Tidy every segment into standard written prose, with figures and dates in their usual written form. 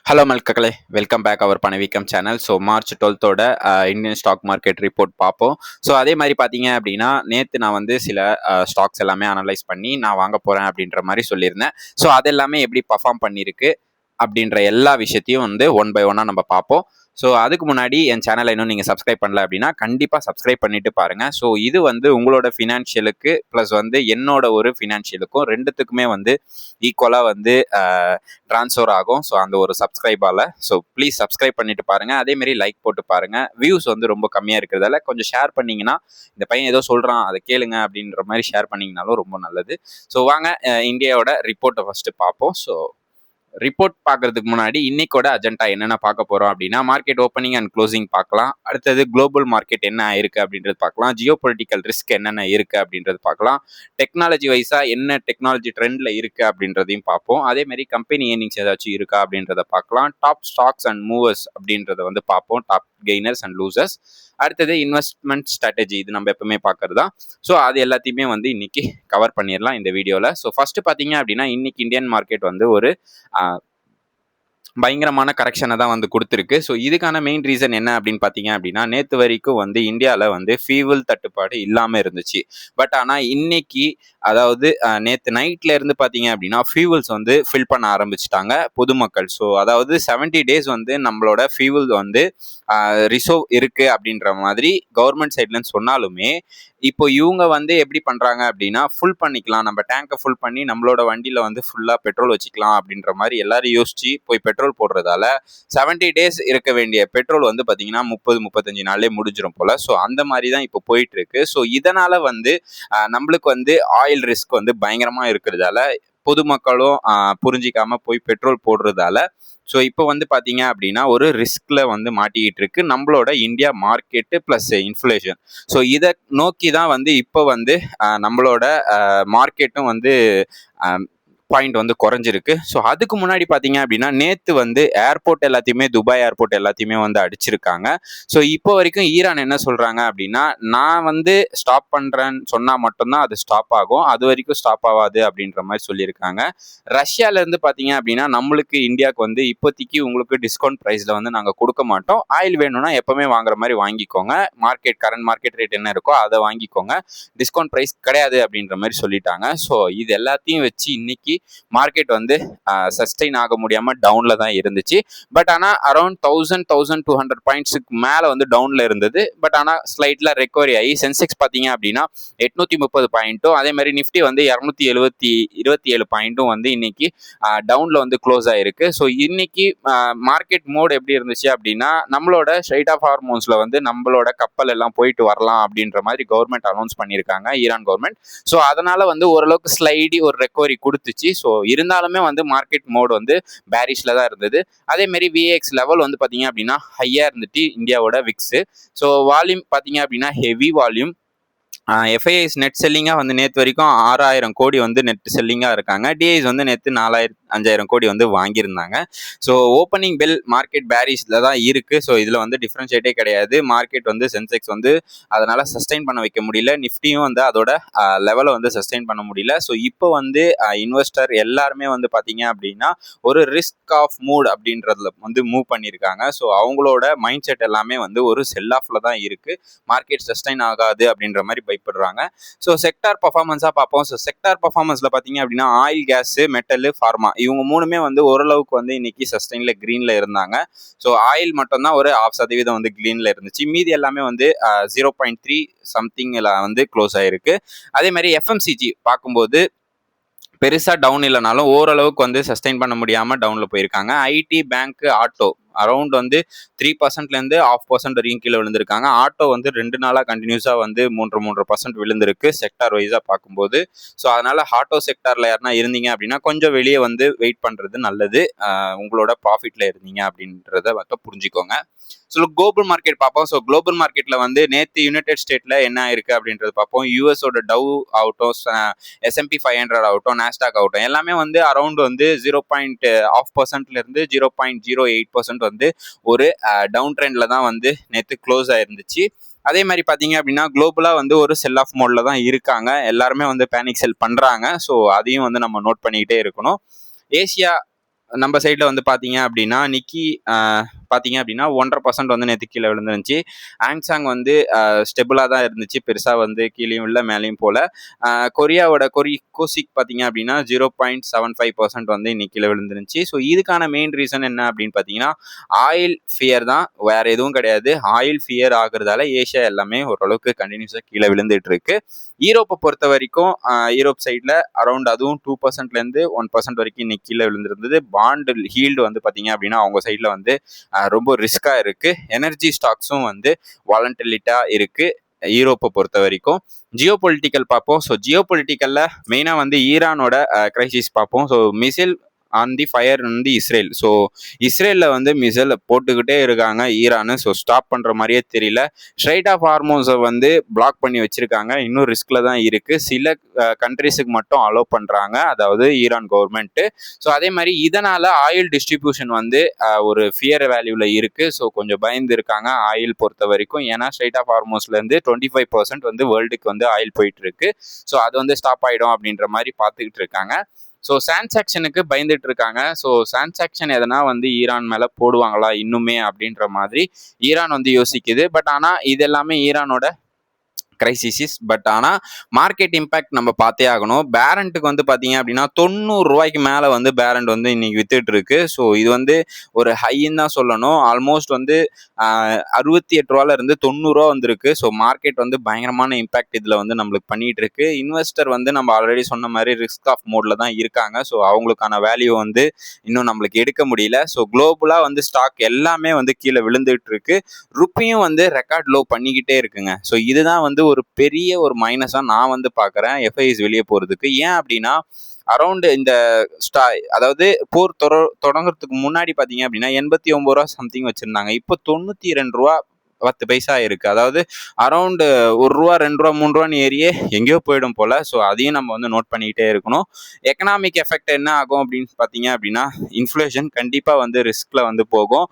Hello மக்களே, welcome back our பணவீக்கம் channel. So March 12th Indian stock market report பார்ப்போம். So அதே மாதிரி பார்த்தீங்க அப்படின்னா, நேற்று நான் வந்து சில ஸ்டாக்ஸ் எல்லாமே அனலைஸ் பண்ணி நான் வாங்க போகிறேன் அப்படின்ற மாதிரி சொல்லியிருந்தேன். ஸோ அது எல்லாமே எப்படி பர்ஃபார்ம் பண்ணியிருக்கு அப்படின்ற எல்லா விஷயத்தையும் வந்து ஒன் பை ஒன்னாக நம்ம பார்ப்போம். ஸோ அதுக்கு முன்னாடி என் சேனலை இன்னும் நீங்கள் சப்ஸ்கிரைப் பண்ணல அப்படின்னா கண்டிப்பாக சப்ஸ்கிரைப் பண்ணிட்டு பாருங்கள். ஸோ இது வந்து உங்களோட ஃபினான்ஷியலுக்கு ப்ளஸ் வந்து என்னோட ஒரு ஃபினான்ஷியலுக்கும் ரெண்டுத்துக்குமே வந்து ஈக்குவலாக வந்து ட்ரான்ஸ்ஃபர் ஆகும். ஸோ அந்த ஒரு சப்ஸ்கிரைபால். ஸோ ப்ளீஸ் சப்ஸ்கிரைப் பண்ணிட்டு பாருங்கள். அதேமாரி லைக் போட்டு பாருங்கள். வியூஸ் வந்து ரொம்ப கம்மியாக இருக்கிறதால கொஞ்சம் ஷேர் பண்ணிங்கன்னா, இந்த பையன் ஏதோ சொல்கிறான் அதை கேளுங்க அப்படின்ற மாதிரி ஷேர் பண்ணிங்கனாலும் ரொம்ப நல்லது. ஸோ வாங்க இந்தியாவோட ரிப்போர்ட்டை ஃபஸ்ட்டு பார்ப்போம். ஸோ ரிப்போர்ட் பார்க்கறதுக்கு முன்னாடி இன்னைக்கோட அஜெண்டா என்னென்ன பார்க்க போகிறோம் அப்படின்னா, மார்க்கெட் ஓப்பனிங் அண்ட் க்ளோசிங் பார்க்கலாம். அடுத்தது குளோபல் மார்க்கெட் என்ன ஆயிருக்கு அப்படின்றது பார்க்கலாம். ஜியோ பொலிட்டிக்கல் ரிஸ்க் என்னென்ன இருக்குது அப்படின்றது பார்க்கலாம். டெக்னாலஜி வைஸாக என்ன டெக்னாலஜி ட்ரெண்டில் இருக்குது அப்படின்றதையும் பார்ப்போம். அதேமாதிரி கம்பெனி ஏர்னிங்ஸ் ஏதாச்சும் இருக்கா அப்படின்றத பார்க்கலாம். டாப் ஸ்டாக்ஸ் அண்ட் மூவர்ஸ் அப்படின்றத வந்து பார்ப்போம். Top gainers and losers. அடுத்தது இன்வெஸ்ட்மெண்ட் ஸ்ட்ராட்டஜி, இது நம்ம எப்பவுமே பார்க்கறது தான். ஸோ அது எல்லாத்தையுமே வந்து இன்னைக்கு கவர் பண்ணிடலாம் இந்த வீடியோவில். ஸோ ஃபர்ஸ்ட் பார்த்தீங்க அப்படின்னா, இன்னைக்கு இந்தியன் மார்க்கெட் வந்து ஒரு பயங்கரமான கரெக்ஷனை தான் வந்து கொடுத்துருக்கு. ஸோ இதுக்கான மெயின் ரீசன் என்ன அப்படின்னு பார்த்தீங்க அப்படின்னா, நேற்று வரைக்கும் வந்து இந்தியாவில் வந்து ஃபியூவல் தட்டுப்பாடு இல்லாமல் இருந்துச்சு. பட் ஆனால் இன்னைக்கு, அதாவது நேற்று நைட்ல இருந்து பார்த்தீங்க அப்படின்னா ஃபியூவல்ஸ் வந்து ஃபில் பண்ண ஆரம்பிச்சிட்டாங்க பொதுமக்கள். ஸோ அதாவது 70 days வந்து நம்மளோட ஃபியூவல் வந்து ரிசர்வ் இருக்கு அப்படின்ற மாதிரி கவர்மெண்ட் சைட்லன்னு சொன்னாலுமே, இப்போ இவங்க வந்து எப்படி பண்றாங்க அப்படின்னா, ஃபுல் பண்ணிக்கலாம், நம்ம டேங்கை ஃபுல் பண்ணி நம்மளோட வண்டியில வந்து ஃபுல்லா பெட்ரோல் வச்சுக்கலாம் அப்படின்ற மாதிரி எல்லாரும் யோசிச்சு போய் பெட்ரோல் போடுறதால 70 days இருக்க வேண்டிய பெட்ரோல் வந்து பாத்தீங்கன்னா 30-35 நாள்லயே முடிஞ்சிடும் போல. ஸோ அந்த மாதிரி தான் இப்போ போயிட்டு இருக்கு. ஸோ இதனால வந்து நம்மளுக்கு வந்து ஆயில் ரிஸ்க் வந்து பயங்கரமா இருக்கிறதால பொதுமக்களும் புரிஞ்சிக்காம போய் பெட்ரோல் போடுறதால ஸோ இப்போ வந்து பார்த்தீங்க அப்படின்னா ஒரு ரிஸ்கில் வந்து மாட்டிக்கிட்டு இருக்கு நம்மளோட India market plus inflation. So இதை நோக்கி தான் வந்து இப்போ வந்து நம்மளோட மார்க்கெட்டும் வந்து பாயிண்ட் வந்து குறைஞ்சிருக்கு. ஸோ அதுக்கு முன்னாடி பார்த்தீங்க அப்படின்னா நேற்று வந்து ஏர்போர்ட் எல்லாத்தையுமே, துபாய் ஏர்போர்ட் எல்லாத்தையுமே வந்து அடிச்சிருக்காங்க. ஸோ இப்போ வரைக்கும் ஈரான் என்ன சொல்கிறாங்க அப்படின்னா, நான் வந்து ஸ்டாப் பண்ணுறேன்னு சொன்னால் மட்டும்தான் அது ஸ்டாப் ஆகும், அது வரைக்கும் ஸ்டாப் ஆகாது அப்படின்ற மாதிரி சொல்லியிருக்காங்க. ரஷ்யாவிலேருந்து பார்த்தீங்க அப்படின்னா, நம்மளுக்கு இந்தியாவுக்கு வந்து இப்போதைக்கு உங்களுக்கு டிஸ்கவுண்ட் ப்ரைஸில் வந்து நாங்கள் கொடுக்க மாட்டோம், ஆயில் வேணும்னா எப்போவுமே வாங்குற மாதிரி வாங்கிக்கோங்க, கரண்ட் மார்க்கெட் ரேட் என்ன இருக்கோ அதை வாங்கிக்கோங்க, டிஸ்கவுண்ட் ப்ரைஸ் கிடையாது அப்படின்ற மாதிரி சொல்லிட்டாங்க. ஸோ இது எல்லாத்தையும் வச்சு இன்னைக்கு மார்க்கெட் வந்து சஸ்டெயின் ஆக முடியாம டவுன்ல தான் இருந்துச்சு. பட் ஆனா அரௌண்ட் 1200 பாயிண்ட்ஸுக்கு மேல வந்து டவுன்ல இருந்தது. பட் ஆனா ஸ்லைட்ல ரெக்கவரி ஆகி சென்செக்ஸ் பாத்தீங்க அப்படின்னா 830 பாயிண்ட்டும், அதே மாதிரி நிஃப்டி வந்து 227 பாயிண்ட்டும் வந்து இன்னைக்கு டவுன்ல வந்து க்ளோஸ் ஆயிருக்கு. ஸோ இன்னைக்கு மார்க்கெட் மோட் எப்படி இருந்துச்சு அப்படின்னா, நம்மளோட ஸ்ட்ரைட் ஆஃப் ஹார்மோன்ஸ்ல வந்து நம்மளோட கப்பல் எல்லாம் போயிட்டு வரலாம் அப்படின்ற மாதிரி கவர்மெண்ட் அனௌன்ஸ் பண்ணியிருக்காங்க, ஈரான் கவர்மெண்ட். ஸோ அதனால வந்து ஓரளவுக்கு ஸ்லைடி ஒரு ரெக்கவரி கொடுத்துச்சு. ஸோ இருந்தாலுமே வந்து மார்க்கெட் மோட் வந்து பேரிஷ்ல தான் இருந்தது. அதே மாதிரி விஎக்ஸ் லெவல் வந்து பார்த்தீங்க அப்படின்னா ஹையா இருந்துட்டு இந்தியாவோட விக்ஸ். ஸோ வால்யூம் பார்த்தீங்க அப்படின்னா ஹெவி வால்யூம். எஃப்ஐஐஸ் நெட் செல்லிங்காக வந்து நேற்று வரைக்கும் 6000 கோடி வந்து நெட் செல்லிங்காக இருக்காங்க. டிஐஸ் வந்து நேற்று 5000 கோடி வந்து வாங்கியிருந்தாங்க. ஸோ ஓப்பனிங் பெல் மார்க்கெட் பேரிஷில் தான் இருக்குது. ஸோ இதில் வந்து டிஃப்ரென்ஷியேட்டே கிடையாது. மார்க்கெட் வந்து சென்செக்ஸ் வந்து அதனால் சஸ்டெயின் பண்ண வைக்க முடியல, நிஃப்டியும் வந்து அதோட லெவலை வந்து சஸ்டெயின் பண்ண முடியல. ஸோ இப்போ வந்து இன்வெஸ்டர் எல்லாருமே வந்து பார்த்தீங்க அப்படின்னா ஒரு ரிஸ்க் ஆஃப் மூட் அப்படின்றதுல வந்து மூவ் பண்ணியிருக்காங்க. ஸோ அவங்களோட மைண்ட் செட் எல்லாமே வந்து ஒரு செல் ஆஃப்ல தான் இருக்குது, மார்க்கெட் சஸ்டெயின் ஆகாது அப்படின்ற மாதிரி பயப்படுறாங்க. ஸோ செக்டார் பர்ஃபார்மன்ஸாக பார்ப்போம். ஸோ செக்டார் பர்ஃபார்மன்ஸில் பார்த்தீங்க அப்படின்னா ஆயில், கேஸு, மெட்டலு, ஃபார்மா இவங்க மூணுமே வந்து ஓரளவுக்கு வந்து இன்னைக்கு சஸ்டெயின்ல கிரீன்ல இருந்தாங்க. ஸோ ஆயில் மட்டும்தான் ஒரு 0.5% வந்து கிரீன்ல இருந்துச்சு. மீதி எல்லாமே வந்து 0.3 சம்திங்ல வந்து க்ளோஸ் ஆயிருக்கு. அதே மாதிரி எஃப்எம்சிஜி பார்க்கும்போது பெருசாக டவுன் இல்லைனாலும் ஓரளவுக்கு வந்து சஸ்டெயின் பண்ண முடியாமல் டவுனில் போயிருக்காங்க. ஐடி, பேங்க், ஆட்டோ அரௌண்ட் வந்து 3%லேருந்து 0.5% வரைக்கும் கீழே விழுந்திருக்காங்க. ஆட்டோ வந்து 2 நாளாக கண்டினியூஸாக வந்து 3% விழுந்திருக்கு செக்டார் வைஸாக பார்க்கும்போது. ஸோ அதனால் ஆட்டோ செக்டாரில் யாருனா இருந்தீங்க அப்படின்னா கொஞ்சம் வெளியே வந்து வெயிட் பண்ணுறது நல்லது, உங்களோட ப்ராஃபிட்டில் இருந்தீங்க அப்படின்றத மட்டும் புரிஞ்சுக்கோங்க. ஸோ குளோபல் மார்க்கெட் பார்ப்போம். ஸோ குளோபல் மார்க்கெட்டில் வந்து நேற்று யுனைடெட் ஸ்டேட்டில் என்ன இருக்குது அப்படின்றது பார்ப்போம். யூஎஸோட டவ் ஆகட்டும், S&P 500 ஆகட்டும், நாஸ்டாக் ஆகட்டும் எல்லாமே வந்து அரௌண்ட் வந்து 0.5%லேருந்து 0.08% வந்து ஒரு டவுன் ட்ரெண்ட்ல தான் வந்து நேற்று க்ளோஸ் ஆயிருந்துச்சு. அதே மாதிரி பார்த்தீங்க அப்படின்னா குளோபலாக வந்து ஒரு செல் ஆஃப் மோடில் தான் இருக்காங்க, எல்லாருமே வந்து பேனிக் செல் பண்ணுறாங்க. ஸோ அதையும் வந்து நம்ம நோட் பண்ணிக்கிட்டே இருக்கணும். ஏசியா நம்ம சைடில் வந்து பார்த்தீங்க அப்படின்னா நிக்கி பார்த்தீங்க அப்படின்னா 1.5% வந்து நேற்று கீழே விழுந்துருந்துச்சு. ஆங்சாங் வந்து ஸ்டெபிளாக தான் இருந்துச்சு, பெருசாக வந்து கீழேயும் இல்லை மேலேயும் போல். கொரியாவோட கோசிக் பார்த்தீங்க அப்படின்னா 0.75% வந்து இன்னைக்கு கீழே விழுந்துருந்துச்சு. ஸோ இதுக்கான மெயின் ரீசன் என்ன அப்படின்னு பார்த்தீங்கன்னா ஆயில் ஃபியர் தான், வேற எதுவும் கிடையாது. ஆயில் ஃபியர் ஆகுறதால ஏஷியா எல்லாமே ஓரளவுக்கு கண்டினியூஸாக கீழே விழுந்துட்டு இருக்கு. யூரோப்பை பொறுத்த வரைக்கும் யூரோப் சைடில் அரௌண்ட் அதுவும் 2%லேருந்து 1% வரைக்கும் இன்னைக்கு கீழே விழுந்திருந்தது. பாண்ட் ஹீல்டு வந்து பார்த்தீங்க அப்படின்னா அவங்க சைடில் வந்து ரொம்ப ரிஸ்காக இருக்குது. எனர்ஜி ஸ்டாக்ஸும் வந்து வாலண்டிலிட்டாக இருக்குது யூரோப்பை பொறுத்த வரைக்கும். ஜியோ பொலிட்டிக்கல் பார்ப்போம். ஸோ ஜியோ பொலிட்டிக்கலில் மெயினாக வந்து ஈரானோட கிரைசிஸ் பார்ப்போம். So missile on the fire வந்து இஸ்ரேல். ஸோ இஸ்ரேலில் வந்து மிசைல் போட்டுக்கிட்டே இருக்காங்க ஈரானு. ஸோ ஸ்டாப் பண்ணுற மாதிரியே தெரியல. ஸ்ட்ரைட் ஆஃப் ஹார்மோன்ஸை வந்து பிளாக் பண்ணி வச்சுருக்காங்க. இன்னும் ரிஸ்கில் தான் இருக்குது. சில கண்ட்ரிஸுக்கு மட்டும் அலோவ் பண்ணுறாங்க, அதாவது ஈரான் கவர்மெண்ட்டு. ஸோ அதே மாதிரி இதனால் ஆயில் டிஸ்ட்ரிபியூஷன் வந்து ஒரு ஃபியர் வேல்யூவில் இருக்குது. ஸோ கொஞ்சம் பயந்து இருக்காங்க ஆயில் பொறுத்த வரைக்கும். ஏன்னா ஸ்ட்ரைட் ஆஃப் ஹார்மோன்ஸ்லேருந்து 25% வந்து வேர்ல்டுக்கு வந்து ஆயில் போயிட்டு இருக்கு. ஸோ அது வந்து ஸ்டாப் ஆகிடும் அப்படின்ற மாதிரி பார்த்துக்கிட்டு இருக்காங்க. ஸோ சான்சாக்ஷனுக்கு பயந்துட்டு இருக்காங்க. ஸோ சான்சாக்ஷன் எதனா வந்து ஈரான் மேலே போடுவாங்களா இன்னுமே அப்படின்ற மாதிரி ஈரான் வந்து யோசிக்குது. பட் ஆனால் இது எல்லாமே ஈரானோட கிரைசிஸ். பட் ஆனால் மார்க்கெட் இம்பேக்ட் நம்ம பார்த்தே ஆகணும். பேரண்ட்டுக்கு வந்து பார்த்தீங்க அப்படின்னா 90 ரூபாய்க்கு மேலே வந்து பேரண்ட் வந்து இன்னைக்கு வித்துட்டு இருக்கு. ஸோ இது வந்து ஒரு ஹைன்னு தான் சொல்லணும். ஆல்மோஸ்ட் வந்து 68 ரூபாயிலிருந்து 90 ரூபா வந்துருக்கு. ஸோ மார்க்கெட் வந்து பயங்கரமான இம்பாக்ட் இதில் வந்து நம்மளுக்கு பண்ணிட்டு இருக்கு. இன்வெஸ்டர் வந்து நம்ம ஆல்ரெடி சொன்ன மாதிரி ரிஸ்க் ஆஃப் மோட்ல தான் இருக்காங்க. ஸோ அவங்களுக்கான வேல்யூ வந்து இன்னும் நம்மளுக்கு எடுக்க முடியல. ஸோ குளோபலாக வந்து ஸ்டாக் எல்லாமே வந்து கீழே விழுந்துட்டு இருக்கு. ருப்பியும் வந்து ரெக்கார்ட் லோ பண்ணிக்கிட்டே இருக்குங்க. ஸோ இதுதான் வந்து ஒரு பெரிய ஒரு மைனஸாக நான் வந்து பார்க்குறேன் எஃப்ஐஸ் வெளியே போகிறதுக்கு. ஏன் அப்படின்னா அரௌண்ட் இந்த அதாவது போர் தொடங்குறதுக்கு முன்னாடி பார்த்தீங்க அப்படின்னா 89 ரூபா சம்திங் வச்சுருந்தாங்க. இப்போ 92 ரூபா 10 பைசா இருக்குது. அதாவது அரௌண்டு 1 ரூபா 2 ரூபா 3 ரூபான்னு ஏரியே எங்கேயோ போயிடும் போல். ஸோ அதையும் நம்ம வந்து நோட் பண்ணிக்கிட்டே இருக்கணும். எக்கனாமிக் எஃபெக்ட் என்ன ஆகும் அப்படின்னு பார்த்தீங்க அப்படின்னா இன்ஃப்ளேஷன் கண்டிப்பாக வந்து ரிஸ்கில் வந்து போகும்.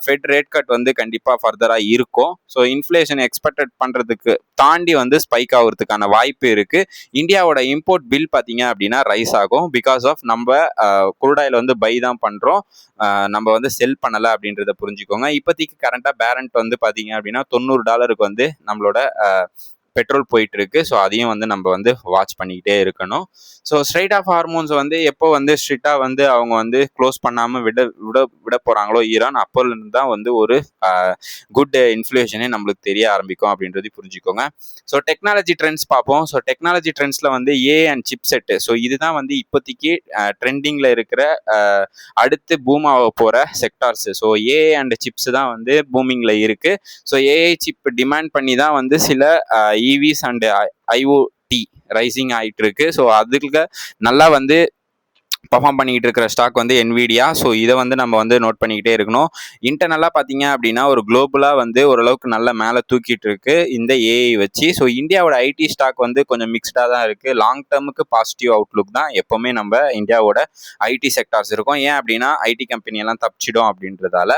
ஃபெட் ரேட் கட் வந்து கண்டிப்பாக ஃபர்தராக இருக்கும். ஸோ இன்ஃப்ளேஷன் எக்ஸ்பெக்டட் பண்ணுறதுக்கு தாண்டி வந்து ஸ்பைக் ஆகிறதுக்கான வாய்ப்பு இருக்குது. இந்தியாவோட இம்போர்ட் பில் பார்த்தீங்க அப்படின்னா ரைஸ் ஆகும். பிகாஸ் ஆஃப் நம்ம குரூடாயில் வந்து பை தான் பண்ணுறோம், நம்ம வந்து செல் பண்ணலை அப்படின்றத புரிஞ்சுக்கோங்க. இப்போதைக்கு கரண்ட்டாக பேரண்ட் வந்து பார்த்தீங்க அப்படின்னா $90 வந்து நம்மளோட பெட்ரோல் போயிட்டு இருக்கு. ஸோ அதையும் வந்து நம்ம வந்து வாட்ச் பண்ணிக்கிட்டே இருக்கணும். ஸோ ஸ்ட்ரைட் ஆஃப் ஹார்மோன்ஸ் வந்து எப்போ வந்து ஸ்ட்ரிக்டாக வந்து அவங்க வந்து க்ளோஸ் பண்ணாமல் விட போகிறாங்களோ ஈரான், அப்போலேருந்து தான் வந்து ஒரு குட் இன்ஃப்ளேஷனே நம்மளுக்கு தெரிய ஆரம்பிக்கும் அப்படின்றது புரிஞ்சுக்கோங்க. ஸோ டெக்னாலஜி ட்ரெண்ட்ஸ் பார்ப்போம். ஸோ டெக்னாலஜி ட்ரெண்ட்ஸில் வந்து A and chip set. So இதுதான் வந்து இப்போதைக்கு ட்ரெண்டிங்கில் இருக்கிற அடுத்து பூம் ஆக போகிற sectors. So A and chips தான் வந்து பூமிங்கில் இருக்குது. ஸோ ஏஐ சிப் டிமாண்ட் பண்ணி தான் வந்து சில EVs அண்ட் IoT ரைசிங் ஆகிட்டு இருக்கு. ஸோ அதுக்கு நல்லா வந்து பர்ஃபார்ம் பண்ணிக்கிட்டு இருக்கிற ஸ்டாக் வந்து என்விடியா. ஸோ இதை வந்து நம்ம வந்து நோட் பண்ணிக்கிட்டே இருக்கணும். இன்டர்னலாக பார்த்தீங்க அப்படின்னா ஒரு குளோபலாக வந்து ஓரளவுக்கு நல்ல மேலே தூக்கிட்டு இருக்கு இந்த ஏஐ வச்சு. ஸோ இந்தியாவோட ஐடி ஸ்டாக் வந்து கொஞ்சம் மிக்ஸ்டாக தான் இருக்குது. லாங் டேர்முக்கு பாசிட்டிவ் அவுட்லுக் தான் எப்போவுமே நம்ம இந்தியாவோட ஐடி செக்டார்ஸ் இருக்கும். ஏன் அப்படின்னா ஐடி கம்பெனி எல்லாம் தப்பிச்சிடும் அப்படின்றதால.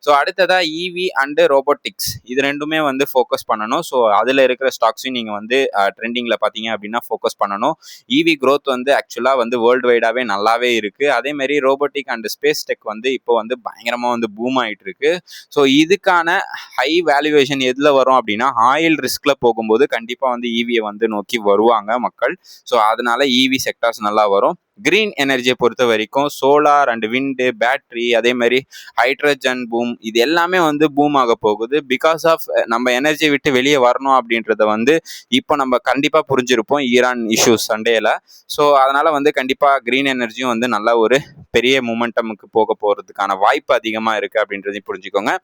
ஸோ அடுத்ததாக இவி அண்டு ரோபோட்டிக்ஸ் இது ரெண்டுமே வந்து ஃபோக்கஸ் பண்ணணும். ஸோ அதில் இருக்கிற ஸ்டாக்ஸையும் நீங்கள் வந்து ட்ரெண்டிங்கில் பார்த்தீங்க அப்படின்னா ஃபோக்கஸ் பண்ணணும். இவி க்ரோத் வந்து ஆக்சுவலாக வந்து வேர்ல்டு வைடாகவே நல்லாவே இருக்குது. அதே மாதிரி ரோபோட்டிக் அண்ட் ஸ்பேஸ் டெக் வந்து இப்போ வந்து பயங்கரமாக வந்து பூம் ஆகிட்டு இருக்கு. ஸோ இதுக்கான ஹை வேல்யூவேஷன் எதில் வரும் அப்படின்னா ஆயில் ரிஸ்கில் போகும்போது கண்டிப்பாக வந்து இவியை வந்து நோக்கி வருவாங்க மக்கள். ஸோ அதனால இவி செக்டார்ஸ் நல்லா வரும். கிரீன் எனர்ஜியை பொறுத்த வரைக்கும் சோலார் அண்ட் விண்டு, பேட்ரி, அதே மாதிரி ஹைட்ரஜன் பூம் இது எல்லாமே வந்து பூம் ஆக போகுது. பிகாஸ் ஆஃப் நம்ம எனர்ஜியை விட்டு வெளியே வரணும் அப்படின்றத வந்து இப்போ நம்ம கண்டிப்பாக புரிஞ்சிருப்போம் ஈரான் இஷ்யூஸ் சண்டேல. ஸோ அதனால வந்து கண்டிப்பாக கிரீன் எனர்ஜியும் வந்து நல்ல ஒரு பெரிய மூமெண்டமுக்கு போக போகிறதுக்கான வாய்ப்பு அதிகமாக இருக்குது அப்படின்றதையும் புரிஞ்சுக்கோங்க.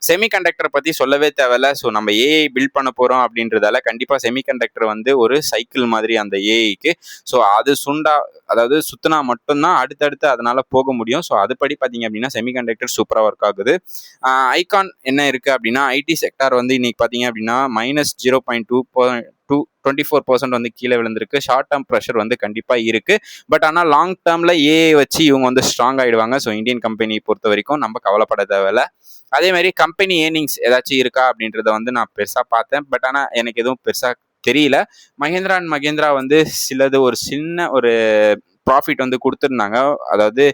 செமிகண்டக்டரை பற்றி சொல்லவே தேவையில்ல. ஸோ நம்ம ஏஐ பில்ட் பண்ண போகிறோம் அப்படின்றதால கண்டிப்பாக செமிகண்டக்டர் வந்து ஒரு சைக்கிள் மாதிரி அந்த ஏஐக்கு. ஸோ அது அதாவது சுத்தினா மட்டும்தான் அடுத்தடுத்து அதனால போக முடியும். ஸோ அதுபடி பார்த்தீங்க அப்படின்னா செமிகண்டக்டர் சூப்பராக ஒர்க் ஆகுது. ஐகான் என்ன இருக்குது அப்படின்னா ஐடி செக்டார் வந்து இன்னைக்கு பார்த்தீங்க அப்படின்னா -0.24% வந்து கீழே விழுந்திருக்கு. ஷார்ட் டேர்ம் ப்ரெஷர் வந்து கண்டிப்பாக இருக்குது. பட் ஆனால் லாங் டேர்மில் ஏஐ வச்சு இவங்க வந்து ஸ்ட்ராங் ஆகிடுவாங்க. ஸோ இந்தியன் கம்பெனி பொறுத்த வரைக்கும் நம்ம கவலைப்பட தேவையில்லை. அதே மாதிரி கம்பெனி ஏர்னிங்ஸ் ஏதாச்சும் இருக்கா அப்படின்றத வந்து நான் பெருசாக பார்த்தேன். பட் ஆனால் எனக்கு எதுவும் பெருசாக தெரியல. மஹேந்திரா அண்ட் மஹேந்திரா வந்து சிலது ஒரு சின்ன ஒரு ப்ராஃபிட் வந்து கொடுத்துருந்தாங்க, அதாவது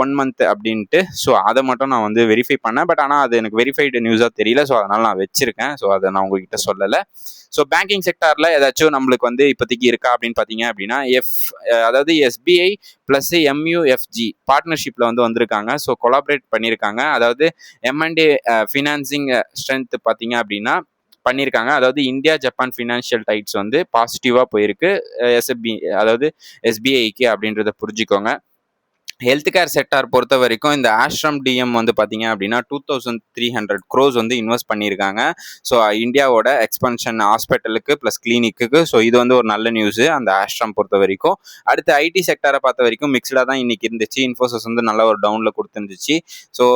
1 மந்த் அப்படின்ட்டு. ஸோ அதை மட்டும் நான் வந்து வெரிஃபை பண்ணேன். பட் ஆனால் அது எனக்கு வெரிஃபைடு நியூஸாக தெரியல. ஸோ அதனால நான் வச்சிருக்கேன். ஸோ அதை நான் உங்ககிட்ட சொல்லலை. ஸோ பேங்கிங் செக்டாரில் ஏதாச்சும் நம்மளுக்கு வந்து இப்போதைக்கு இருக்கா அப்படின்னு பார்த்தீங்க அப்படின்னா, அதாவது எஸ்பிஐ ப்ளஸ் எம்யூஎஃப்ஜி பார்ட்னர்ஷிப்பில் வந்து வந்திருக்காங்க. ஸோ கொலாபரேட் பண்ணியிருக்காங்க. அதாவது எம்என்டி ஃபினான்சிங் ஸ்ட்ரென்த் பார்த்தீங்க அப்படின்னா பண்ணியிருக்காங்க. அதாவது இந்தியா ஜப்பான் ஃபினான்ஷியல் டைட்ஸ் வந்து பாசிட்டிவாக போயிருக்கு அதாவது எஸ்பிஐக்கு அப்படின்றத புரிஞ்சுக்கோங்க. ஹெல்த் கேர் செக்டார் பொறுத்த வரைக்கும் இந்த ஆஷ்ரம் டிஎம் வந்து பார்த்தீங்க அப்படின்னா 2300 crores வந்து இன்வெஸ்ட் பண்ணியிருக்காங்க. ஸோ இந்தியாவோட எக்ஸ்பென்ஷன் ஹாஸ்பிட்டலுக்கு ப்ளஸ் கிளினிக்கு. ஸோ இது வந்து ஒரு நல்ல நியூஸு அந்த ஆஷ்ரம் பொறுத்த வரைக்கும். அடுத்து ஐடி செக்டாரை பார்த்த வரைக்கும் மிக்சடாக தான் இன்னைக்கு இருந்துச்சு. இன்ஃபோசிஸ் வந்து நல்ல ஒரு டவுனில் கொடுத்துருந்துச்சு. ஸோ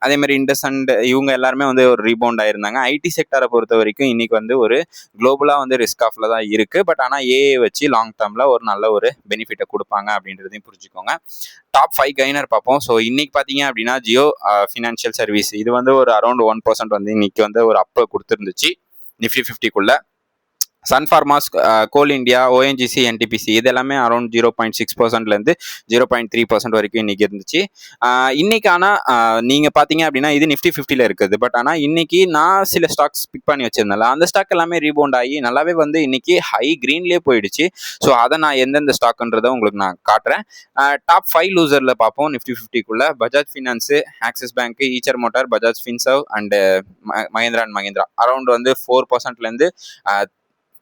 அதேமாதிரி இண்டஸ்அண்ட் இவங்க எல்லாருமே வந்து ஒரு ரீபவுண்ட் ஆயிருந்தாங்க. ஐடி செக்டாரை பொறுத்த வரைக்கும் இன்னைக்கு வந்து ஒரு குளோபலாக வந்து ரிஸ்க் ஆஃபில் தான் இருக்குது. பட் ஆனால் ஏஐ வச்சு லாங் டேர்மில் ஒரு நல்ல ஒரு பெனிஃபிட்டை கொடுப்பாங்க அப்படின்றதையும் புரிஞ்சுக்கோங்க. டாப் 5 கைனர் பார்ப்போம். ஸோ இன்னைக்கு பார்த்தீங்க அப்படின்னா ஜியோ ஃபினான்ஷியல் சர்வீஸ் இது வந்து ஒரு அரௌண்ட் 1% வந்து இன்னைக்கு வந்து ஒரு அப் கொடுத்துருந்துச்சு நிஃப்டி 50க்குள்ள. சன் ஃபார்மாஸ், கோல் இந்தியா, ஓஎன்ஜிசி, என்டிபிசி இது எல்லாமே அரௌண்ட் 0.6%லேருந்து 0.3% வரைக்கும் இன்னைக்கு இருந்துச்சு. இன்னைக்கு ஆனால் நீங்கள் பார்த்தீங்க அப்படின்னா இது நிஃப்டி 50ல் இருக்குது. பட் ஆனால் இன்னைக்கு நான் சில ஸ்டாக்ஸ் பிக் பண்ணி வச்சிருந்தேன்ல, அந்த ஸ்டாக் எல்லாமே ரீபவுண்ட் ஆகி நல்லாவே வந்து இன்னைக்கு ஹை கிரீன்லேயே போயிடுச்சு. ஸோ அதை நான் எந்தெந்த ஸ்டாக்குன்றதை உங்களுக்கு நான் காட்டுறேன். டாப் 5 லூசரில் பார்ப்போம் நிஃப்டி 50க்குள்ள. Bajaj finance, Axis bank, Eicher motor, Bajaj Finserv and Mahindra and Mahindra around வந்து 4%லேருந்து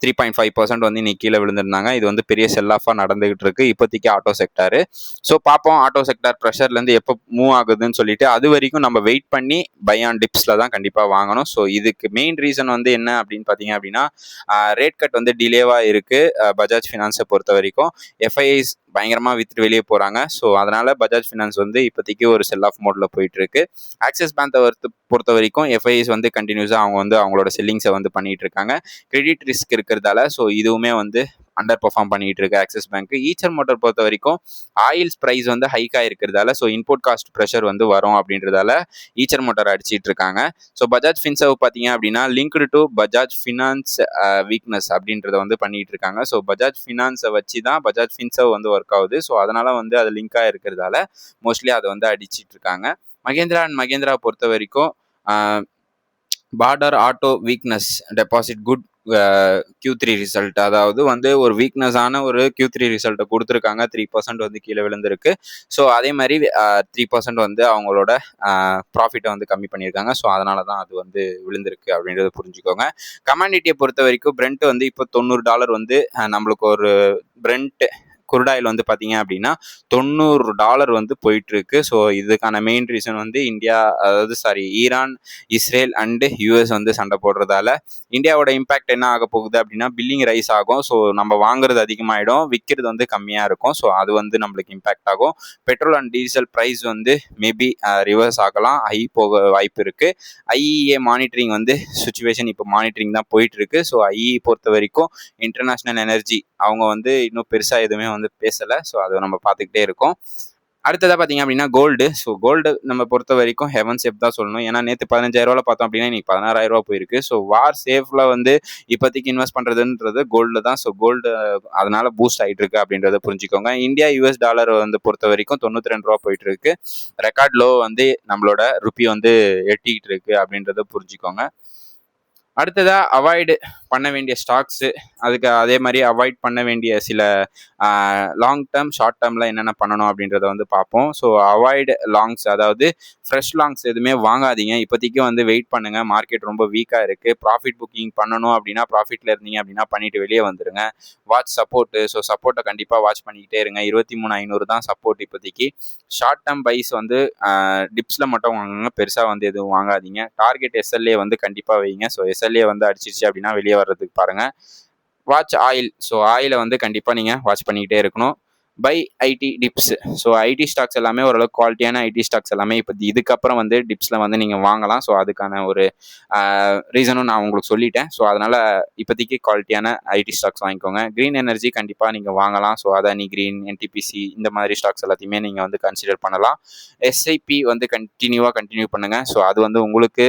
3.5% வந்து இன்னைக்கு கீழே விழுந்திருந்தாங்க. இது வந்து பெரிய செல் ஆஃபாக நடந்துகிட்டு இருக்கு இப்போதைக்கு ஆட்டோ செக்டாரு. ஸோ பார்ப்போம் ஆட்டோ செக்டார் ப்ரெஷர்லேருந்து எப்போ மூவ் ஆகுதுன்னு சொல்லிட்டு. அது வரைக்கும் நம்ம வெயிட் பண்ணி பை ஆன் டிப்ஸில் தான் கண்டிப்பாக வாங்கணும். ஸோ இதுக்கு மெயின் ரீசன் வந்து என்ன அப்படின்னு பார்த்தீங்க அப்படின்னா, ரேட் கட் வந்து டிலேவாக இருக்குது பஜாஜ் ஃபினான்ஸை பொறுத்த வரைக்கும். எஃப்ஐஐஸ் பயங்கரமாக வித்துட்டு வெளியே போகிறாங்க. ஸோ அதனால் பஜாஜ் ஃபினான்ஸ் வந்து இப்போதைக்கு ஒரு செல் ஆஃப் மோடில் போயிட்டு இருக்கு. ஆக்சிஸ் பேங்கை பொறுத்த வரைக்கும் எஃப்ஐஐஸ் வந்து கண்டினியூஸாக அவங்க வந்து அவங்களோட செல்லிங்ஸை வந்து பண்ணிட்டு இருக்காங்க. கிரெடிட் ரிஸ்க் இருக்கிறதால ஸோ இதுவுமே வந்து அண்டர் பெர்ஃபார்ம் பண்ணிட்டு இருக்கு ஆக்சிஸ் பேங்க். ஈச்சர் மோட்டார் பொறுத்த வரைக்கும் ஆயில்ஸ் ப்ரைஸ் வந்து ஹைக்காக இருக்கிறதால ஸோ இன்புட் காஸ்ட் ப்ரெஷர் வந்து வரும் அப்படின்றதால ஈச்சர் மோட்டார் அடிச்சிட்டு இருக்காங்க. ஸோ பஜாஜ் ஃபின்சர்வ் பார்த்தீங்க அப்படின்னா linked to Bajaj finance weakness அப்படின்றத வந்து பண்ணிட்டு இருக்காங்க. ஸோ பஜாஜ் ஃபினான்ஸை வச்சு தான் பஜாஜ் ஃபின்சர்வ் வந்து ஒர்க் ஆகுது. ஸோ அதனால வந்து அது லிங்காக இருக்கிறதால மோஸ்ட்லி அதை வந்து அடிச்சிட்டு இருக்காங்க. மகேந்திரா அண்ட் மகேந்திரா பொறுத்த வரைக்கும் border auto weakness deposit good Q3 result, அதாவது வந்து ஒரு வீக்னஸான ஒரு Q3 ரிசல்ட்டை கொடுத்துருக்காங்க. 3% வந்து கீழே விழுந்திருக்கு. ஸோ அதே மாதிரி 3% வந்து அவங்களோட ப்ராஃபிட்டை வந்து கம்மி பண்ணியிருக்காங்க. ஸோ அதனால தான் அது வந்து விழுந்திருக்கு அப்படின்றத புரிஞ்சுக்கோங்க. கமாடிட்டியை பொறுத்த வரைக்கும் பிரெண்ட் வந்து இப்போ $90 வந்து நம்மளுக்கு ஒரு பிரெண்ட் குருடாயில் வந்து பார்த்தீங்க அப்படின்னா $90 வந்து போயிட்டு இருக்கு. ஸோ இதுக்கான மெயின் ரீசன் வந்து ஈரான், இஸ்ரேல் அண்டு யூஎஸ் வந்து சண்டை போடுறதால இந்தியாவோட இம்பாக்ட் என்ன ஆக போகுது அப்படின்னா பில்லிங் ரைஸ் ஆகும். ஸோ நம்ம வாங்குறது அதிகமாகிடும், விற்கிறது வந்து கம்மியாக இருக்கும். ஸோ அது வந்து நம்மளுக்கு இம்பாக்ட் ஆகும். பெட்ரோல் அண்ட் டீசல் ப்ரைஸ் வந்து மேபி ரிவர்ஸ் ஆகலாம், ஹை போக வாய்ப்பு இருக்கு. ஐஇஏ மானிட்டரிங் வந்து சுச்சுவேஷன் இப்போ மானிட்டரிங் தான் போயிட்டு இருக்கு. ஸோ ஐஇ பொறுத்த வரைக்கும் இன்டர்நேஷ்னல் எனர்ஜி அவங்க வந்து இன்னும் பெருசாக எதுவுமே வந்து பேசலை. ஸோ அதை நம்ம பார்த்துக்கிட்டே இருக்கோம். அடுத்ததாக பார்த்தீங்க அப்படின்னா கோல்டு. ஸோ கோல்டு நம்ம பொறுத்த வரைக்கும் ஹெவன் சேஃப் தான் சொல்லணும். ஏன்னா நேற்று 15,000 பார்த்தோம் அப்படின்னா இன்னைக்கு 16,000 போயிருக்கு. ஸோ வார் சேஃபில் வந்து இப்போதைக்கு இன்வெஸ்ட் பண்ணுறதுன்றது கோல்டு தான். ஸோ கோல்டு அதனால பூஸ்ட் ஆகிட்டு இருக்கு அப்படின்றத புரிஞ்சுக்கோங்க. இந்தியா US டாலர் வந்து பொறுத்த வரைக்கும் $92 போயிட்டு இருக்கு. ரெக்கார்ட் லோ வந்து நம்மளோட ருப்பி வந்து எட்டிக்கிட்டு இருக்கு அப்படின்றத புரிஞ்சுக்கோங்க. அடுத்ததாக அவாய்டு பண்ண வேண்டிய ஸ்டாக்ஸு, அதுக்கு அதே மாதிரி அவாய்ட் பண்ண வேண்டிய சில லாங் டேர்ம் ஷார்ட் டேர்மில் என்னென்ன பண்ணணும் அப்படின்றத வந்து பார்ப்போம். ஸோ அவாய்டு லாங்ஸ், அதாவது ஃப்ரெஷ் லாங்ஸ் எதுவுமே வாங்காதீங்க. இப்போதைக்கு வந்து வெயிட் பண்ணுங்கள். மார்க்கெட் ரொம்ப வீக்காக இருக்குது. ப்ராஃபிட் புக்கிங் பண்ணணும் அப்படின்னா ப்ராஃபிட்டில் இருந்தீங்க அப்படின்னா பண்ணிவிட்டு வெளியே வந்துடுங்க. Watch support. ஸோ சப்போர்ட்டை கண்டிப்பாக வாட்ச் பண்ணிக்கிட்டே இருங்க. 23,500 தான் சப்போர்ட் இப்போதைக்கு. ஷார்ட் டேர்ம் பைஸ் வந்து டிப்ஸில் மட்டும் வாங்குங்க, பெருசாக வந்து எதுவும் வாங்காதீங்க. டார்கெட் SLA வந்து கண்டிப்பாக வைங்க. ஸோ SLA வந்து அடிச்சிருச்சு அப்படின்னா வெளியே வர்றதுக்கு பாருங்கள். Watch oil. ஸோ ஆயிலை வந்து கண்டிப்பாக நீங்கள் வாட்ச் பண்ணிக்கிட்டே இருக்கணும். By IT tips. So IT stocks எல்லாமே ஓரளவுக்கு குவாலிட்டியான ஐடி ஸ்டாக்ஸ் எல்லாமே இப்போ இதுக்கப்புறம் வந்து டிப்ஸில் வந்து நீங்கள் வாங்கலாம். ஸோ அதுக்கான ஒரு ரீசனும் நான் உங்களுக்கு சொல்லிட்டேன். ஸோ அதனால் இப்போதைக்கு குவாலிட்டியான ஐடி ஸ்டாக்ஸ் வாங்கிக்கோங்க. க்ரீன் எனர்ஜி கண்டிப்பாக நீங்கள் வாங்கலாம். ஸோ அதானி க்ரீன், NTPC இந்த மாதிரி ஸ்டாக்ஸ் எல்லாத்தையுமே நீங்கள் வந்து கன்சிடர் பண்ணலாம். SIP வந்து கண்டினியூ பண்ணுங்கள். ஸோ அது வந்து உங்களுக்கு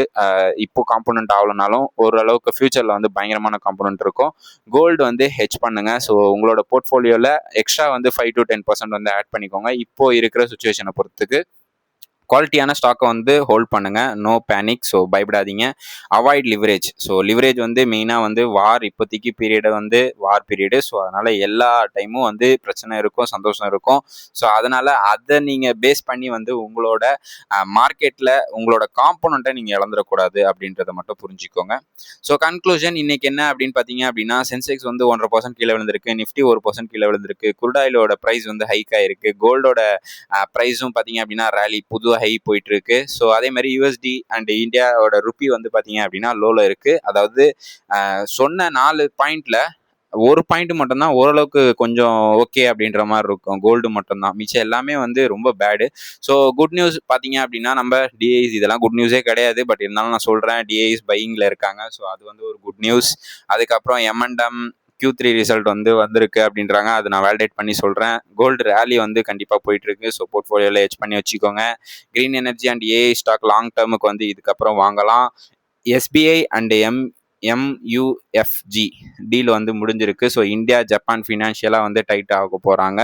இப்போ காம்போனன்ட் ஆகலனாலும் ஓரளவுக்கு ஃபியூச்சரில் வந்து பயங்கரமான காம்போனன்ட் இருக்கும். கோல்டு வந்து ஹெட்ஜ் பண்ணுங்கள். ஸோ உங்களோட போர்ட்ஃபோலியோவில் எக்ஸ்ட்ரா வந்து 5 to 10% வந்து ஆட் பண்ணிக்கோங்க. இப்போ இருக்கிற சுச்சுவேஷனை பொறுத்துக்கு குவாலிட்டியான ஸ்டாக்கை வந்து ஹோல்ட் பண்ணுங்க. No panic. ஸோ பயப்படாதீங்க. Avoid leverage. ஸோ லிவரேஜ் வந்து மெயினாக வந்து இப்போதைக்கு பீரியடை வந்து பீரியடு. ஸோ அதனால எல்லா டைமும் வந்து பிரச்சனை இருக்கும், சந்தோஷம் இருக்கும். ஸோ அதனால அதை நீங்கள் பேஸ் பண்ணி வந்து உங்களோட மார்க்கெட்டில் உங்களோட காம்பனண்ட்டை நீங்கள் இழந்துடக்கூடாது அப்படின்றத மட்டும் புரிஞ்சுக்கோங்க. ஸோ கன்க்ளூஷன் இன்னைக்கு என்ன அப்படின்னு பார்த்தீங்க அப்படின்னா, சென்செக்ஸ் வந்து 1.5% கீழே விழுந்திருக்கு, நிஃப்டி 1% கீழே விழுந்திருக்கு, குருடாயிலோட ப்ரைஸ் வந்து ஹைக் ஆயிருக்கு, கோல்டோட ப்ரைஸும் பார்த்தீங்க அப்படின்னா ரேலி புது ஹை போயிட்டு இருக்கு. ஸோ அதே மாதிரி யூஎஸ்டி அண்ட் இந்தியாவோட ருப்பி வந்து பார்த்தீங்க அப்படின்னா லோல இருக்கு. அதாவது சொன்ன 4 பாயிண்ட்ல ஒரு பாயிண்ட் மட்டும்தான் ஓரளவுக்கு கொஞ்சம் ஓகே அப்படின்ற மாதிரி இருக்கும். கோல்டு மட்டும்தான், மிச்சம் எல்லாமே வந்து ரொம்ப பேடு. ஸோ குட் நியூஸ் பார்த்தீங்க அப்படின்னா நம்ம டிஐஸ் இதெல்லாம் குட் நியூஸே கிடையாது. பட் இருந்தாலும் நான் சொல்கிறேன், டிஐஸ் பையிங்கில் இருக்காங்க. ஸோ அது வந்து ஒரு குட் நியூஸ். அதுக்கப்புறம் எம்என்டம் Q3 ரிசல்ட் வந்து வந்திருக்கு அப்படின்றாங்க. அது நான் வேலிடேட் பண்ணி சொல்கிறேன். கோல்டு ரேலி வந்து கண்டிப்பாக போயிட்டு இருக்கு. ஸோ போர்ட்ஃபோலியோவில் ஹெட்ஜ் பண்ணி வச்சுக்கோங்க. Green energy and AI stock long டேர்முக்கு வந்து இதுக்கப்புறம் வாங்கலாம். எஸ்பிஐ அண்ட் MUFG டீல் வந்து முடிஞ்சிருக்கு. ஸோ இந்தியா ஜப்பான் ஃபினான்ஷியலாக வந்து டைட் ஆக போகிறாங்க.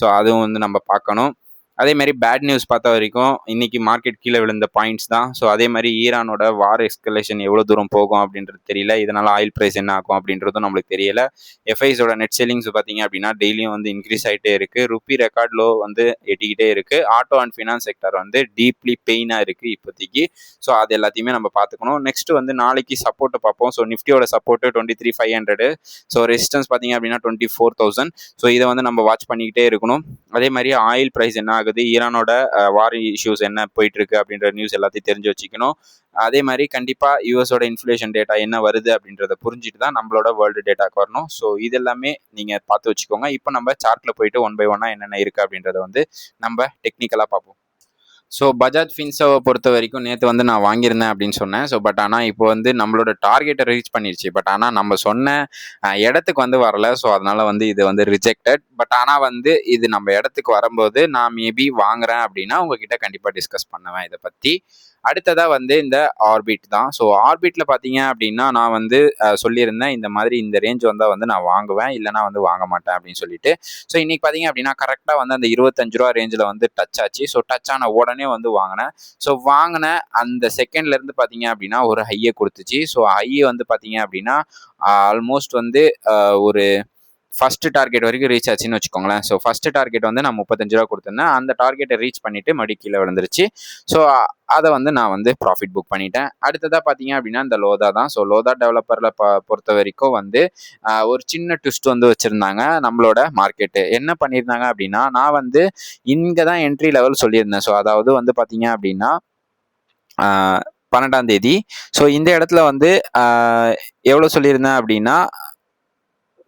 ஸோ அதுவும் வந்து நம்ம பார்க்கணும். அதே மாதிரி பேட் நியூஸ் பார்த்த வரைக்கும் இன்னைக்கு மார்க்கெட் கீழே விழுந்த பாயிண்ட்ஸ் தான். ஸோ அதே மாதிரி ஈரானோட வார் எஸ்கலேஷன் எவ்வளோ தூரம் போகும் அப்படின்றது தெரியல. இதனால் ஆயில் ப்ரைஸ் என்ன ஆகும் அப்படின்றதும் நம்மளுக்கு தெரியல. எஃப்ஐஸோட நெட் செல்லிங்ஸ் பார்த்தீங்க அப்படின்னா டெய்லியும் வந்து இன்க்ரீஸ் ஆகிட்டே இருக்குது. ருப்பி ரெக்கார்ட் லோ வந்து எட்டிக்கிட்டே இருக்குது. ஆட்டோ அண்ட் ஃபினான்ஸ் செக்டர் வந்து டீப்லி பெயினாக இருக்குது இப்போதைக்கு. ஸோ அது எல்லாத்தையுமே நம்ம பார்த்துக்கணும். நெக்ஸ்ட் வந்து நாளைக்கு சப்போர்ட்டை பார்ப்போம். ஸோ நிஃப்டியோட சப்போர்ட்டு 23,500. ஸோ ரெசிஸ்டன்ஸ் பார்த்தீங்க அப்படின்னா 24,000. ஸோ இதை வந்து நம்ம வாட்ச் பண்ணிக்கிட்டே இருக்கணும். அதே மாதிரி ஆயில் ப்ரைஸ் என்ன ஆகுது, ஈரானோட வார் இஷ்யூஸ் என்ன போயிட்டு இருக்கு அப்படின்ற நியூஸ் எல்லாத்தையும் தெரிஞ்சு வச்சுக்கணும். அதே மாதிரி கண்டிப்பாக யூஎஸோட இன்ஃப்ளேஷன் டேட்டா என்ன வருது அப்படின்றத புரிஞ்சுட்டு தான் நம்மளோட வேர்ல்டு டேட்டாக்கு வரணும். ஸோ இது எல்லாமே நீங்கள் பார்த்து வச்சுக்கோங்க. இப்போ நம்ம சார்ட்டில் போயிட்டு 1 by 1 என்னென்ன இருக்குது அப்படின்றத வந்து நம்ம டெக்னிக்கலாக பார்ப்போம். ஸோ பஜாஜ் ஃபின்சர்வை பொறுத்த வரைக்கும் நேற்று வந்து நான் வாங்கியிருந்தேன் அப்படின்னு சொன்னேன். ஸோ பட் ஆனால் இப்போ வந்து நம்மளோட டார்கெட்டை ரீச் பண்ணிடுச்சு. பட் ஆனால் நம்ம சொன்ன இடத்துக்கு வந்து வரல. ஸோ அதனால வந்து இது வந்து ரிஜெக்டட். பட் ஆனால் வந்து இது நம்ம இடத்துக்கு வரும்போது நான் மேபி வாங்குறேன் அப்படின்னா உங்ககிட்ட கண்டிப்பாக டிஸ்கஸ் பண்ணுவேன் இதை பற்றி. அடுத்ததாக வந்து இந்த ஆர்பிட் தான். ஸோ ஆர்பிட்டில் பார்த்தீங்க அப்படின்னா நான் வந்து சொல்லியிருந்தேன் இந்த மாதிரி இந்த ரேஞ்ச் வந்தால் வந்து நான் வாங்குவேன், இல்லைனா வந்து வாங்க மாட்டேன் அப்படின்னு சொல்லிட்டு. ஸோ இன்னைக்கு பார்த்தீங்க அப்படின்னா கரெக்டாக வந்து அந்த 25 ரூபா ரேஞ்சில் வந்து டச் ஆச்சு. ஸோ டச் ஆன உடனே வந்து வாங்கினேன். ஸோ வாங்கின அந்த செகண்ட்லேருந்து பார்த்தீங்க அப்படின்னா ஒரு ஹையை கொடுத்துச்சு. ஸோ ஹையை வந்து பார்த்தீங்க அப்படின்னா ஆல்மோஸ்ட் வந்து ஒரு ஃபர்ஸ்ட் டார்கெட் வரைக்கும் ரீச் ஆச்சுன்னு வச்சுக்கோங்களேன். ஸோ ஃபர்ஸ்ட் டார்கெட் வந்து நான் 35 ரூபா கொடுத்துருந்தேன். அந்த டார்கெட்டை ரீச் பண்ணிட்டு மறுபடி கீழே விழுந்துருச்சு. ஸோ அதை வந்து நான் வந்து ப்ராஃபிட் புக் பண்ணிட்டேன். அடுத்ததாக பார்த்தீங்க அப்படின்னா இந்த லோதா தான். ஸோ லோதா டெவலப்பரில் பொறுத்த வரைக்கும் வந்து ஒரு சின்ன ட்விஸ்ட் வந்து வச்சுருந்தாங்க. நம்மளோட மார்க்கெட்டு என்ன பண்ணியிருந்தாங்க அப்படின்னா, நான் வந்து இங்கே தான் என்ட்ரி லெவல் சொல்லியிருந்தேன். ஸோ அதாவது வந்து பார்த்தீங்க அப்படின்னா 12ஆம் தேதி. ஸோ இந்த இடத்துல வந்து எவ்வளோ சொல்லியிருந்தேன் அப்படின்னா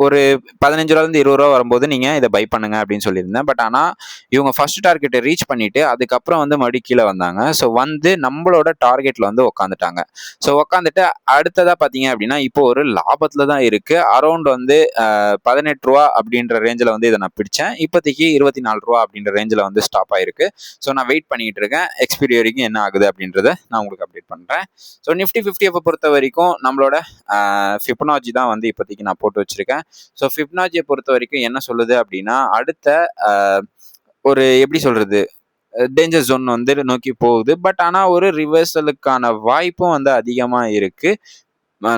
ஒரு 15 ரூபாலேருந்து 20 ரூபா வரும்போது நீங்கள் இதை பை பண்ணுங்க அப்படின்னு சொல்லியிருந்தேன். பட் ஆனால் இவங்க ஃபர்ஸ்ட் டார்கெட்டை ரீச் பண்ணிட்டு அதுக்கப்புறம் வந்து மறுபடியும் கீழே வந்தாங்க. ஸோ வந்து நம்மளோட டார்கெட்டில் வந்து உட்காந்துட்டாங்க. ஸோ உட்காந்துட்டு அடுத்ததாக பார்த்தீங்க அப்படின்னா இப்போ ஒரு லாபத்தில் தான் இருக்குது. அரௌண்ட் வந்து 18 ரூபா அப்படின்ற ரேஞ்சில் வந்து இதை நான் பிடிச்சேன். இப்போதைக்கு 24 ரூபா அப்படின்ற ரேஞ்சில் வந்து ஸ்டாப் ஆயிருக்கு. ஸோ நான் வெயிட் பண்ணிட்டு இருக்கேன். எக்ஸ்பீரி வரைக்கும் என்ன ஆகுது அப்படின்றத நான் உங்களுக்கு அப்டேட் பண்ணுறேன். ஸோ நிஃப்டி 50 பொறுத்த வரைக்கும் நம்மளோட ஃபிபனாச்சி தான் வந்து இப்போதைக்கு நான் போட்டு வச்சிருக்கேன். ஸோ ஃபிபனாச்சியை பொறுத்த வரைக்கும் என்ன சொல்லுது அப்படின்னா அடுத்த ஒரு எப்படி சொல்றது டேஞ்சர் ஜோன் வந்து நோக்கி போகுது. பட் ஆனால் ஒரு ரிவர்சலுக்கான வாய்ப்பும் வந்து அதிகமாக இருக்கு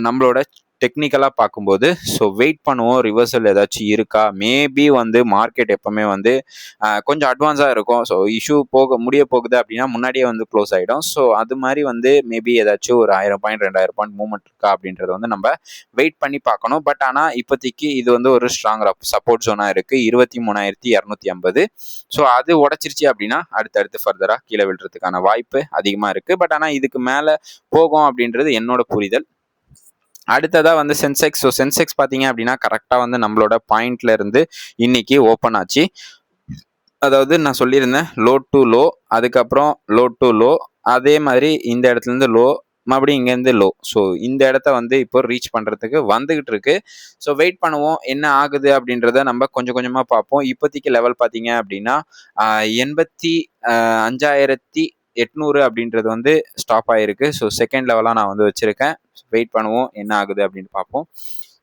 நம்மளோட டெக்னிக்கலாக பார்க்கும்போது. ஸோ வெயிட் பண்ணுவோம், ரிவர்சல் ஏதாச்சும் இருக்கா. மேபி வந்து மார்க்கெட் எப்பவுமே வந்து கொஞ்சம் அட்வான்ஸாக இருக்கும். ஸோ இஷ்யூ முடிய போகுது அப்படின்னா முன்னாடியே வந்து க்ளோஸ் ஆகிடும். ஸோ அது மாதிரி வந்து மேபி ஏதாச்சும் ஒரு 1000 பாயிண்ட் 2000 பாயிண்ட் மூவ்மெண்ட் இருக்கா அப்படின்றத வந்து நம்ம வெயிட் பண்ணி பார்க்கணும். பட் ஆனால் இப்போதைக்கு இது வந்து ஒரு ஸ்ட்ராங் சப்போர்ட் ஜோனாக இருக்குது 23,250. ஸோ அது உடச்சிருச்சு அப்படின்னா அடுத்தடுத்து ஃபர்தராக கீழே விழுறதுக்கான வாய்ப்பு அதிகமாக இருக்குது. பட் ஆனால் இதுக்கு மேலே போகும் அப்படின்றது என்னோட புரிதல். அடுத்ததாக வந்து சென்செக்ஸ். ஸோ சென்செக்ஸ் பார்த்தீங்க அப்படின்னா கரெக்டாக வந்து நம்மளோட பாயிண்ட்ல இருந்து இன்னைக்கு ஓப்பன் ஆச்சு. அதாவது நான் சொல்லியிருந்தேன் லோ டு லோ, அதுக்கப்புறம் லோ டு லோ, அதே மாதிரி இந்த இடத்துலேருந்து லோ, மறுபடியும் இங்கேருந்து லோ. ஸோ இந்த இடத்த வந்து இப்போ ரீச் பண்ணுறதுக்கு வந்துகிட்டு இருக்கு. ஸோ வெயிட் பண்ணுவோம் என்ன ஆகுது அப்படின்றத நம்ம கொஞ்சம் கொஞ்சமாக பார்ப்போம். இப்போதைக்கு லெவல் பார்த்தீங்க அப்படின்னா 85,800 அப்படின்றது வந்து ஸ்டாப் ஆயிருக்கு. ஸோ செகண்ட் லெவலாக நான் வந்து வச்சிருக்கேன். வெயிட் பண்ணுவோம் என்ன ஆகுது அப்படின்னு பார்ப்போம்.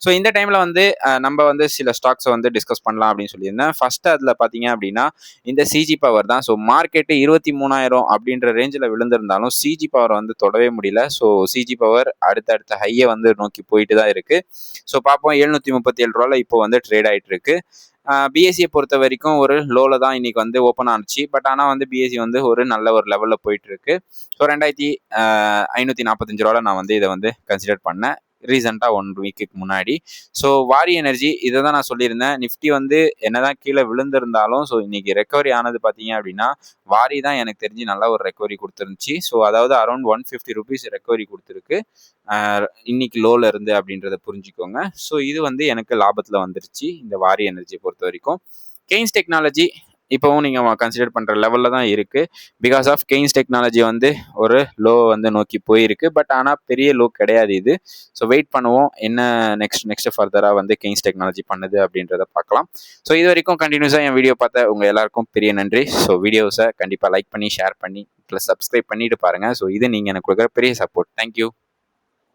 ஸோ இந்த டைமில் வந்து நம்ம வந்து சில ஸ்டாக்ஸை வந்து டிஸ்கஸ் பண்ணலாம் அப்படின்னு சொல்லியிருந்தேன். ஃபர்ஸ்ட் அதில் பார்த்தீங்க அப்படின்னா இந்த சிஜி பவர் தான். ஸோ மார்க்கெட்டு 23,000 அப்படின்ற ரேஞ்சில் விழுந்திருந்தாலும் சிஜி பவர் வந்து தொடவே முடியல. ஸோ சிஜி பவர் அடுத்தடுத்த ஹையை வந்து நோக்கி போயிட்டு தான் இருக்குது. ஸோ பார்ப்போம், 737 ரூபாயில் இப்போ வந்து ட்ரேட் ஆகிட்டு இருக்கு. பிஎஸ்சியை பொறுத்த வரைக்கும் ஒரு லோவில் தான் இன்னைக்கு வந்து ஓப்பன் ஆனிச்சு. பட் ஆனால் வந்து பிஎஸ்சி வந்து ஒரு நல்ல ஒரு லெவலில் போயிட்டு இருக்கு. ஸோ 2,545 ரூபாவில் நான் வந்து இதை வந்து கன்சிடர் பண்ணேன் ரீசெண்டாக 1 வீக்குக்கு முன்னாடி. ஸோ வாரி எனர்ஜி இதை தான் நான் சொல்லியிருந்தேன். நிஃப்டி வந்து என்னதான் கீழே விழுந்திருந்தாலும் ஸோ இன்னைக்கு ரெக்கவரி ஆனது பார்த்தீங்க அப்படின்னா வாரி தான் எனக்கு தெரிஞ்சு நல்லா ஒரு ரெக்கவரி கொடுத்துருந்துச்சு. ஸோ அதாவது அரௌண்ட் 150 ருபீஸ் ரெக்கவரி கொடுத்துருக்கு இன்னைக்கு லோல இருந்து அப்படின்றத புரிஞ்சுக்கோங்க. ஸோ இது வந்து எனக்கு லாபத்தில் வந்துருச்சு இந்த வாரி எனர்ஜியை பொறுத்த வரைக்கும். கெய்ன்ஸ் டெக்னாலஜி இப்போவும் நீங்கள் கன்சிடர் பண்ணுற லெவலில் தான் இருக்குது. பிகாஸ் ஆஃப் கெய்ன்ஸ் டெக்னாலஜி வந்து ஒரு லோ வந்து நோக்கி போயிருக்கு. பட் ஆனால் பெரிய லோ கிடையாது இது. ஸோ வெயிட் பண்ணுவோம், என்ன நெக்ஸ்ட் ஃபர்தராக வந்து கெய்ன்ஸ் டெக்னாலஜி பண்ணுது அப்படின்றத பார்க்கலாம். ஸோ இது வரைக்கும் கண்டினியூஸாக என் வீடியோ பார்த்த உங்கள் எல்லாருக்கும் பெரிய நன்றி. ஸோ வீடியோஸை கண்டிப்பாக லைக் பண்ணி ஷேர் பண்ணி ப்ளஸ் சப்ஸ்கிரைப் பண்ணிட்டு பாருங்கள். ஸோ இது நீங்கள் எனக்கு கொடுக்குற பெரிய சப்போர்ட். தேங்க்யூ.